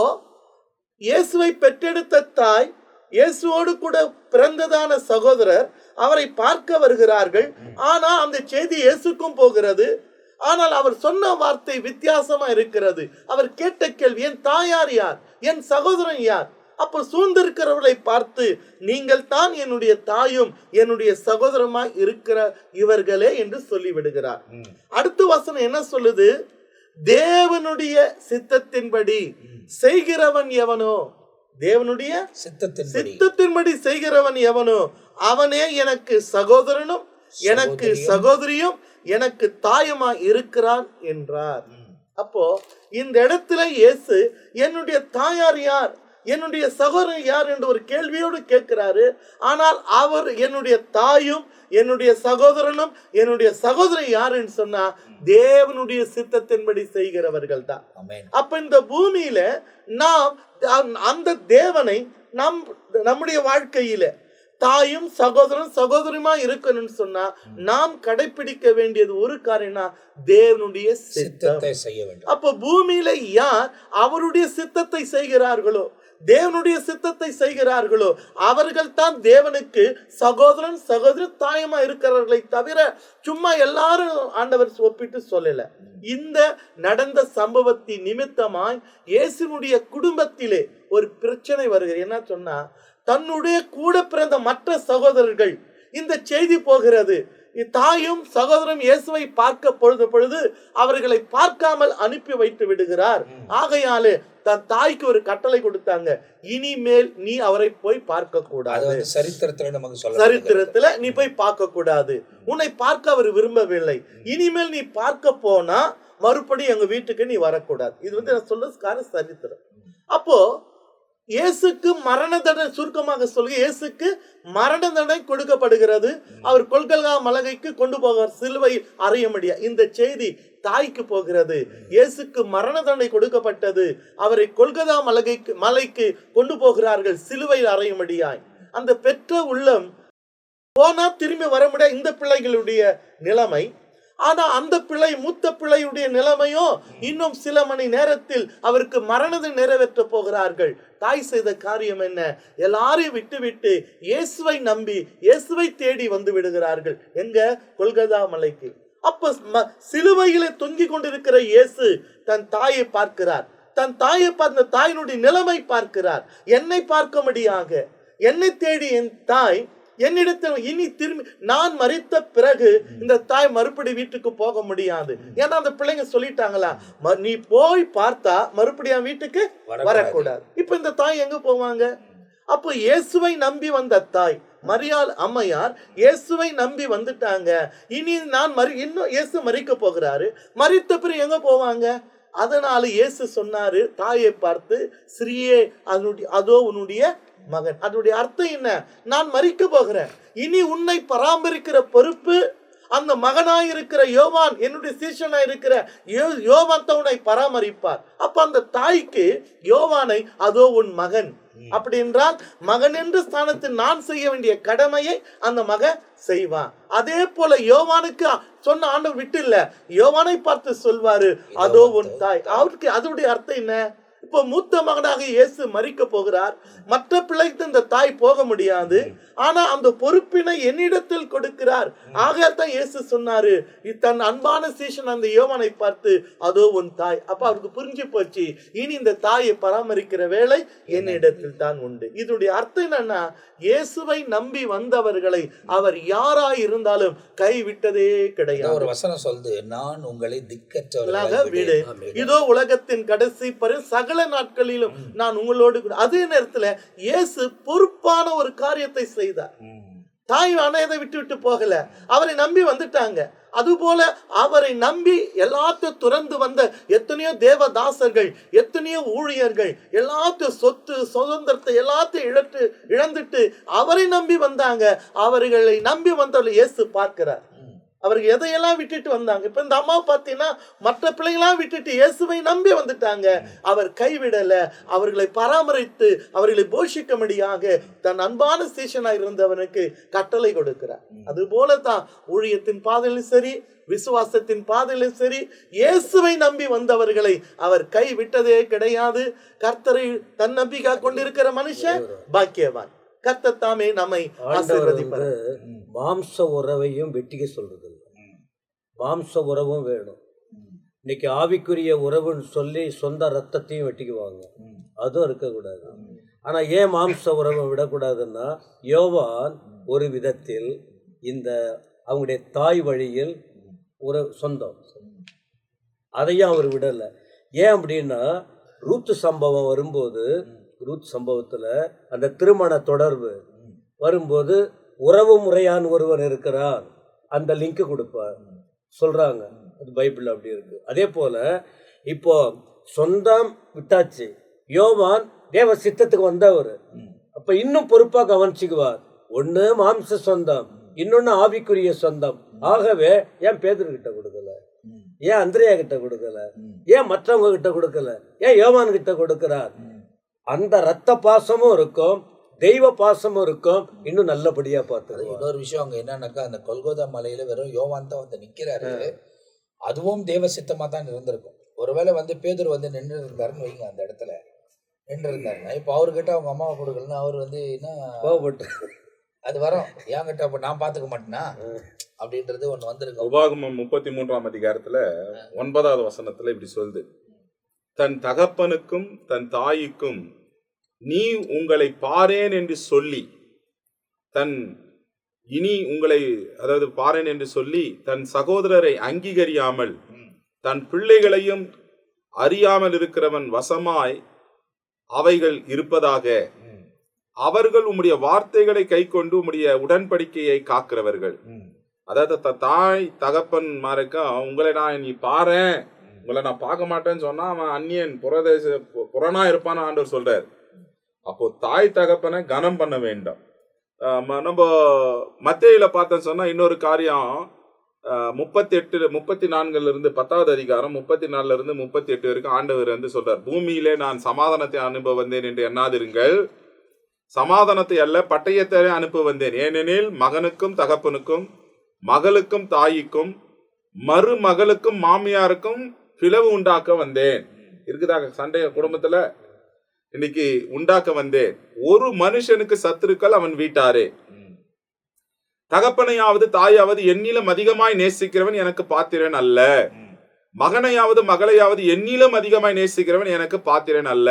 இயேசுவை பெற்றெடுத்த தாய், இயேசுவோடு கூட பிறந்ததான சகோதரர் அவரை பார்க்க வருகிறார்கள். ஆனால் அந்த செய்தி இயேசுக்கும் போகிறது. ஆனால் அவர் சொன்ன வார்த்தை வித்தியாசமா இருக்கிறது. அவர் கேட்ட கேள்வி, என் தாயார் யார், என் சகோதரன் யார். அப்போ சூழ்ந்திருக்கிறவர்களை பார்த்து, நீங்கள் தான் என்னுடைய தாயும் என்னுடைய சகோதரமாய் இருக்கிற இவர்களே என்று சொல்லிவிடுகிறார். அடுத்த வசனம் என்ன சொல்லுது, தேவனுடைய சித்தத்தின்படி செய்கிறவன் எவனோ, தேவனுடைய சித்தத்தின்படி செய்கிறவன் எவனோ அவனே எனக்கு சகோதரனும் எனக்கு சகோதரியும் எனக்கு தாயுமா இருக்கிறான் என்றார். அப்போ இந்த இடத்துல இயேசு என்னுடைய தாயார் யார், என்னுடைய சகோதரன் யார் என்று ஒரு கேள்வியோடு கேட்கிறாரு. ஆனால் அவர் என்னுடைய தாயும் என்னுடைய சகோதரனும் என்னுடைய சகோதரன் யாருன்னு சொன்னா தேவனுடைய சித்தத்தின்படி செய்கிறவர்கள் தான். அப்ப இந்த பூமியில நாம் அந்த தேவனை நம்முடைய வாழ்க்கையில தாயும் சகோதரன் சகோதரியுமா இருக்கணும்னு சொன்னா நாம் கடைபிடிக்க வேண்டியது ஒரு காரியம், தேவனுடைய சித்தத்தை செய்ய வேண்டும். அப்ப பூமியில யார் அவருடைய சித்தத்தை செய்கிறார்களோ, தேவனுடைய சித்தத்தை செய்கிறார்களோ அவர்கள் தான் தேவனுக்கு சகோதரன் சகோதரி தாயமா இருக்கிறவர்களை தவிர சும்மா எல்லாரும் ஆண்டவர் ஒப்பிட்டு சொல்லல. இந்த நடந்த சம்பவத்தின் நிமித்தமாய் இயேசுனுடைய குடும்பத்திலே ஒரு பிரச்சனை வருகிறது. என்ன சொன்னா, தன்னுடைய கூட பிறந்த மற்ற சகோதரர்கள் இந்த செய்தி போகிறது, தாயும் சகோதரன் இயேசுவை பார்க்க பொழுது அவர்களை பார்க்காமல் அனுப்பி வைத்து விடுகிறார். ஆகையாலே தன் தாய்க்கு ஒரு கட்டளை கொடுத்தாங்க, இனிமேல் நீ அவரை போய் பார்க்க கூடாது. சரித்திரத்துல நீ போய் பார்க்க கூடாது, உன்னை பார்க்க அவர் விரும்பவில்லை. இனிமேல் நீ பார்க்க போனா மறுபடியும் எங்க வீட்டுக்கு நீ வரக்கூடாது. இது நான் சொல்ற சரித்திரம். அப்போ இயேசுக்கு மரண தண்டனை, சுருக்கமாக சொல்லுங்க, இயேசுக்கு மரண தண்டனை கொடுக்கப்படுகிறது. அவர் கொல்கல்கா மலைக்கு கொண்டு போவார், சிலுவையில் அறையும்படியா. இந்த செய்தி தாய்க்கு போகிறது. இயேசுக்கு மரண தண்டனை கொடுக்கப்பட்டது, அவரை கொல்கதா மலைக்கு கொண்டு போகிறார்கள் சிலுவையில் அறையும்படியாய். அந்த பெற்ற உள்ளம் போனா திரும்பி வர முடியாது இந்த பிள்ளைகளுடைய நிலைமை. ஆனா அந்த பிள்ளை, மூத்த பிள்ளையுடைய நிலைமையோ இன்னும் சில மணி நேரத்தில் அவருக்கு மரணத்தை நிறைவேற்ற போகிறார்கள். தாய் செய்த காரியம் என்ன? எல்லாரையும் விட்டு இயேசுவை நம்பி இயேசுவை தேடி வந்து விடுகிறார்கள். எங்க? கொல்கதா மலைக்கு. அப்ப சிலுவையிலே தொங்கிக் கொண்டிருக்கிற இயேசு தன் தாயை பார்க்கிறார். தன் தாயை பார்த்த தாயினுடைய நிலைமை பார்க்கிறார். என்னை பார்க்கும்படியாக என்னை தேடி என் தாய் என்னிடத்தில் இனி திரும்பி, நான் மரித்த பிறகு இந்த தாய் மறுபடி வீட்டுக்கு போக முடியாது. ஏன்னா அந்த பிள்ளைங்க சொல்லிட்டாங்களா, நீ போய் பார்த்தா மறுபடியும் வீட்டுக்கு வரக்கூடாது. இப்ப இந்த தாய் எங்க போவாங்க? அப்போ இயேசுவை நம்பி வந்த தாய் மரியாள் அம்மையார் இயேசுவை நம்பி வந்துட்டாங்க. இனி நான் இன்னும் இயேசு மரிக்க போகிறாரு. மரித்த பிறகு எங்க போவாங்க? அதனால இயேசு சொன்னாரு தாயை பார்த்து, ஸ்ரீயே அதோ உன்னுடைய மகன். அதனுடைய அர்த்தம் என்ன? நான் மரிக்க போகிறேன், இனி உன்னை பராமரிக்கிற பொறுப்பு அந்த மகனாயிருக்கிற யோவான், என்னுடைய சீஷனாயிருக்கிற யோவான் தான் உன்னை பராமரிப்பார். அப்ப அந்த தாய்க்கு யோவானை அதோ உன் மகன் அப்படி என்றால், மகன் என்ற ஸ்தானத்தில் நான் செய்ய வேண்டிய கடமையை அந்த மகன் செய்வான். அதே போல யோவானுக்கு சொன்ன ஆண்டவர் விட்டு இல்ல, யோவானை பார்த்து சொல்வாரு அதோ உன் தாய். அவருக்கு அதனுடைய அர்த்தம் என்ன? இப்போ மூத்த மகனாக இயேசு மரிக்க போகிறார். மற்ற பிள்ளைக்கு இந்த தாய் போக முடியாது. ஆனா அந்த பொறுப்பினை என்னிடத்தில் கொடுக்கிறார். ஆகத்தான் இயேசு சொன்னாரு, தன் அன்பான சீஷன் அந்த யோவானை பார்த்து அதோ உன் தாய். அப்ப அவருக்கு புரிஞ்சு போச்சு, இனி இந்த தாயை பராமரிக்கிற வேலை என்னிடத்தில் தான் உண்டு. இதனுடைய அர்த்தம் என்னன்னா, இயேசுவை நம்பி வந்தவர்களை அவர் யாராய் இருந்தாலும் கைவிட்டதே கிடையாது. ஒரு வசனம் சொல்லுது, நான் உங்களை திக்கற்றவர்களாக விடு, இதோ உலகத்தின் கடைசி சகல நாட்களிலும் நான் உங்களோடு. அதே நேரத்துல இயேசு பொறுப்பான ஒரு காரியத்தை செய்தார். தாய் அணையதை விட்டு போகல, அவரை நம்பி வந்துட்டாங்க. அதுபோல அவரை நம்பி எல்லாத்தையும் துறந்து வந்த எத்தனையோ தேவதாசர்கள், எத்தனையோ ஊழியர்கள் எல்லாத்தையும் சொத்து சுதந்திரத்தை எல்லாத்தையும் இழந்துட்டு அவரை நம்பி வந்தாங்க. அவர்களை நம்பி வந்தவர்களை இயேசு பார்க்கிறார். அவருக்கு எதையெல்லாம் விட்டுட்டு வந்தாங்க. இப்ப இந்த அம்மா பார்த்தீங்கன்னா மற்ற பிள்ளைங்களாம் விட்டுட்டு இயேசுவை நம்பி வந்துட்டாங்க. அவர் கைவிடல, அவர்களை பராமரித்து அவர்களை போஷிக்கும்படியாக தன் அன்பான சீஷனாய் இருந்தவனுக்கு கட்டளை கொடுக்கிறார். அது போலதான் ஊழியத்தின் பாதையிலும் சரி, விசுவாசத்தின் பாதையிலும் சரி, இயேசுவை நம்பி வந்தவர்களை அவர் கைவிட்டதே கிடையாது. கர்த்தரை தன் நம்பிக்கை கொண்டிருக்கிற மனுஷன் பாக்கியவான். கர்த்தர் தாமே நம்மை ஆசீர்வதிப்பார். மாம்ச உறவையும் வெட்டிக்க சொல்றது, மாம்ச உறவும் வேணும். இன்னைக்கு ஆவிக்குரிய உறவுன்னு சொல்லி சொந்த ரத்தத்தையும் வெட்டிக்குவாங்க, அதுவும் இருக்கக்கூடாது. ஆனா ஏன் மாம்ச உறவை விடக்கூடாதுன்னா, யோவான் ஒரு விதத்தில் இந்த அவங்களுடைய தாய் வழியில் ஒரு சொந்தம், அதையும் அவர் விடலை. ஏன் அப்படின்னா, ரூத்து சம்பவம் வரும்போது, ரூத் சம்பவத்தில் அந்த திருமண தொடர்பு வரும்போது உறவு முறையான் ஒருவர் இருக்கிறார், அந்த லிங்க் கொடுப்பார் சொல்றாங்க. அது பைபிள் அப்படி இருக்கு. அதே போல இப்போ சொந்தம் விட்டாச்சு, யோவான் தேவ சித்தத்துக்கு வந்தவர், அப்ப இன்னும் பொறுப்பா கவனிச்சுக்குவார். ஒண்ணு மாம்ச சொந்தம், இன்னொன்னு ஆவிக்குரிய சொந்தம். ஆகவே ஏன் பேதுருகிட்ட கொடுக்கல, ஏன் அந்திரேயா கிட்ட கொடுக்கல, ஏன் மற்றவங்க கிட்ட கொடுக்கல, ஏன் யோவான் கிட்ட கொடுக்கிறார்? அந்த ரத்த பாசமும் இருக்கும், தெய்வ பாசமும் இருக்கும், இன்னும் நல்லபடியா பார்த்தது. இன்னொரு விஷயம் அங்க என்னன்னாக்கா, அந்த கொல்கோதா மலையில வெறும் யோவான் தான் வந்து நிக்கிறாரு. அதுவும் தேவ சித்தமா தான் இருந்திருக்கும். ஒருவேளை வந்து பேதுரு வந்து நின்று இருந்தாருன்னு வைங்க, அந்த இடத்துல நின்று இருந்தாருன்னா, இப்போ அவர்கிட்ட அவங்க அம்மாவை கொடுக்கலன்னா அவர் வந்து என்ன அது வரும், என்கிட்ட அப்ப நான் பாத்துக்க மாட்டேனா அப்படின்றது ஒண்ணு வந்திருக்கு. உபாகமம் 33ஆம் அதிகாரத்துல 9வது வசனத்துல இப்படி சொல்லுது, தன் தகப்பனுக்கும் தன் தாய்க்கும் நீ உங்களை பாரேன் என்று சொல்லி பாரேன் என்று சொல்லி தன் சகோதரரை அங்கீகரியாமல் தன் பிள்ளைகளையும் அறியாமல் இருக்கிறவன் வசமாய் அவைகள் இருப்பதாக, அவர்கள் உம்முடைய வார்த்தைகளை கை கொண்டு உம்முடைய உடன்படிக்கையை காக்கிறவர்கள். அதாவது தாய் தகப்பன் மாருக்கும் உங்களை நீ பாரேன், உங்களை நான் பார்க்க மாட்டேன்னு சொன்னா அவன் அந்நியன் புறனா இருப்பான்னு ஆண்டவர் சொல்றாரு. அப்போ தாய் தகப்பனை கனம் பண்ண வேண்டும். நம்ம மத்தேயுல பார்த்தோன்னு சொன்னா இன்னொரு காரியம் 34 இருந்து 10வது அதிகாரம் 34 இருந்து 38 வரைக்கும் ஆண்டவர் வந்து சொல்றார், பூமியிலே நான் சமாதானத்தை அனுப்ப வந்தேன் என்று எண்ணாதிருங்கள், சமாதானத்தை அல்ல பட்டயத்தை அனுப்ப வந்தேன். ஏனெனில் மகனுக்கும் தகப்பனுக்கும் மகளுக்கும் தாய்க்கும் மருமகளுக்கும் மாமியாருக்கும் பிளவு உண்டாக்க வந்தேன். இருக்குதாக சண்டைய குடும்பத்துல இன்னைக்கு உண்டாக்க வந்தேன். ஒரு மனுஷனுக்கு சத்துருக்கள் அவன் வீட்டாரே. தகப்பனையாவது தாயாவது என்னிலும் அதிகமாய் நேசிக்கிறவன் எனக்கு பாத்திரன் அல்ல, மகனையாவது மகளையாவது என்னிலும் அதிகமாய் நேசிக்கிறவன் எனக்கு பாத்திரன் அல்ல,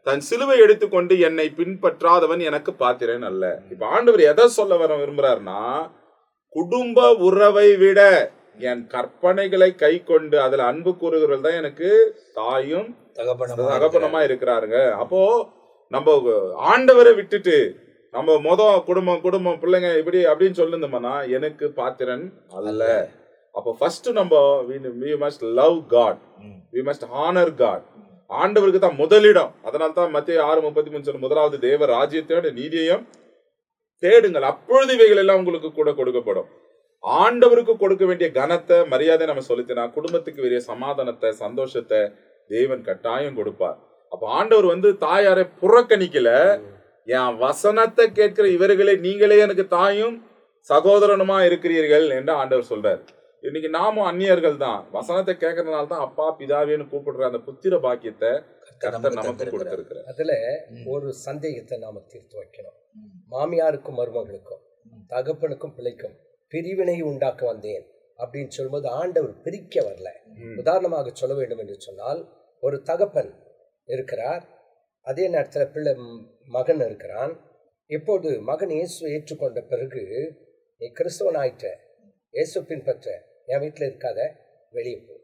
தன் சிலுவை எடுத்துக்கொண்டு என்னை பின்பற்றாதவன் எனக்கு பாத்திரன் அல்ல. இப்ப ஆண்டவர் எதை சொல்ல வர விரும்புறாருன்னா, குடும்ப உறவை விட என் கற்பனைகளை கை கொண்டு அதுல அன்பு கூறுகிறவர்கள் தான் எனக்கு தாயும் தகப்பனமா இருக்கிறாருங்க. அப்போ நம்ம ஆண்டவரை விட்டுட்டு நம்ம குடும்பம் பிள்ளைங்க இப்படி அப்படின்னு சொல்லுந்தோம்னா எனக்கு பாத்திரன் அல்ல. அப்போ ஃபர்ஸ்ட் நம்ம we must love God, we must honor God. ஆண்டவருக்கு தான் முதலிடம். அதனால தான் மத்தேயு 6:33 சொல்லும், முதலாவது தேவ ராஜ்யத்தோட நீதியையும் தேடுங்கள், அப்பொழுது இவைகள் எல்லாம் உங்களுக்கு கூட கொடுக்கப்படும். ஆண்டவருக்கு கொடுக்க வேண்டிய கனத்தை மரியாதை நம்ம சொல்லித்தனா குடும்பத்துக்கு வேண்டிய சமாதானத்தை சந்தோஷத்தை தேவன் கட்டாயம் கொடுப்பார். அப்ப ஆண்டவர் வந்து தாயாரை புறக்கணிக்கல, என் வசனத்தை கேட்கிற இவர்களே நீங்களே எனக்கு தாயும் சகோதரனுமா இருக்கிறீர்கள் என்று ஆண்டவர் சொல்றாரு. இன்னைக்கு நாமும் அந்நியர்கள் தான், வசனத்தை கேட்கறதுனால தான் அப்பா பிதாவேன்னு கூப்பிடுற அந்த புத்திர பாக்கியத்தை கர்த்தர் நமக்கு கொடுத்திருக்கிறார். அதுல ஒரு சந்தேகத்தை நாம தீர்த்து வைக்கணும். மாமியாருக்கும் மருமகளுக்கும் தகப்பனுக்கும் பிள்ளைக்கும் பிரிவினை உண்டாக்க வந்தேன் அப்படின்னு சொல்லும்போது ஆண்டவர் பிரிக்க வரல. உதாரணமாக சொல்ல வேண்டும் என்று சொன்னால், ஒரு தகப்பன் இருக்கிறார், அதே நேரத்தில் மகன் இருக்கிறான். இப்போது மகன் இயேசு ஏற்றுக்கொண்ட பிறகு, நீ கிறிஸ்தவன் ஆயிட்ட, இயேசு பின்பற்ற, என் வீட்டில் இருக்காத, வெளியே போ.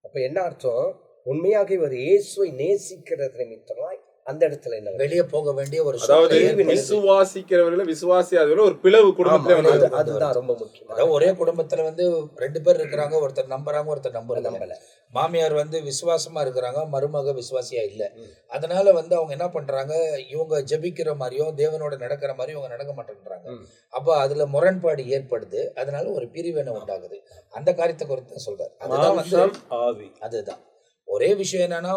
அப்போ என்ன அர்த்தம்? உண்மையாக ஒரு இயேசுவை நேசிக்கிறது நிமித்தமாய் அந்த இடத்துல என்ன வெளியே போக வேண்டிய ஒரு, அதாவது விசுவாசிக்கிறவர்கள விசுவாசியாதவர்கள் ஒரு பிளவு குடும்பத்துல, அதுதான் ரொம்ப முக்கியம். அதாவது ஒரே குடும்பத்துல வந்து 2 பேர் இருக்கிறாங்க, ஒருத்தர் நம்புறாங்க ஒருத்தர் நம்பல. மாமியார் வந்து விசுவாசமா இருக்கிறாங்க, மருமக விசுவாசியா இல்ல. அதனால வந்து அவங்க என்ன பண்றாங்க, இவங்க ஜெபிக்கிற மாதிரியோ தேவனோட நடக்கிற மாதிரியோ இவங்க நடக்க மாட்டேன்றாங்க. அப்ப அதுல முரண்பாடு ஏற்படுது, அதனால ஒரு பிரிவினை உண்டாகுது. அந்த காரியத்தை குறித்து சொல்றாரு. அதுதான் வந்து அதுதான் ஒரே விஷயம். என்னன்னா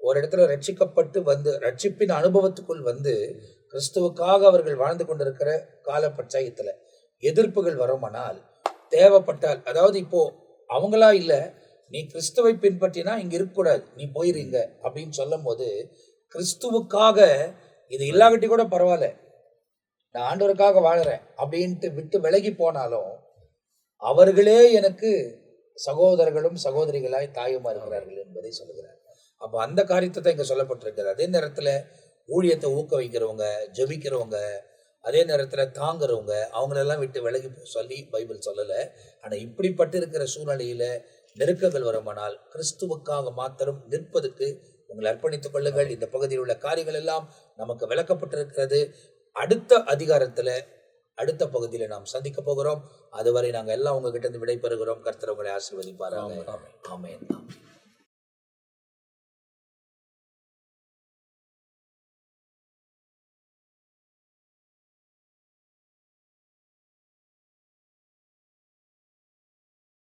ஒரு இடத்துல ரட்சிக்கப்பட்டு வந்து ரட்சிப்பின் அனுபவத்துக்குள் வந்து கிறிஸ்துவுக்காக அவர்கள் வாழ்ந்து கொண்டிருக்கிற கால பஞ்சாயத்துல எதிர்ப்புகள் வருமானால், தேவைப்பட்டால், அதாவது இப்போ அவங்களா இல்லை, நீ கிறிஸ்துவை பின்பற்றினா இங்க இருக்கக்கூடாது, நீ போயிருங்க அப்படின்னு சொல்லும் போது, கிறிஸ்துவுக்காக இது இல்லாகட்டி கூட பரவாயில்ல, நான் ஆண்டவருக்காக வாழறேன் அப்படின்ட்டு விட்டு விலகி போனாலும் அவர்களே எனக்கு சகோதரர்களும் சகோதரிகளாய் தாயுமா இருக்கிறார்கள் என்பதை சொல்லுகிறார். அப்போ அந்த காரியத்தை தான் இங்கே சொல்லப்பட்டிருக்கிறது. அதே நேரத்தில் ஊழியத்தை ஊக்குவிக்கிறவங்க, ஜெபிக்கிறவங்க, அதே நேரத்தில் தாங்குறவங்க, அவங்களெல்லாம் விட்டு விலகி சொல்லி பைபிள் சொல்லலை. ஆனால் இப்படிப்பட்டு இருக்கிற சூழ்நிலையில் நெருக்கங்கள் வருமானால் கிறிஸ்துவுக்காக மாத்திரம் நிற்பதுக்கு உங்களை அர்ப்பணித்துக் கொள்ளுங்கள். இந்த பகுதியில் உள்ள காரியங்கள் எல்லாம் நமக்கு விளக்கப்பட்டிருக்கிறது. அடுத்த அதிகாரத்தில் அடுத்த பகுதியில் நாம் சந்திக்க போகிறோம். அதுவரை நாங்கள் எல்லாம் உங்ககிட்ட இருந்து விடைபெறுகிறோம். கர்த்தர் உங்களை ஆசீர்வதிப்பாராக. ஆமென்.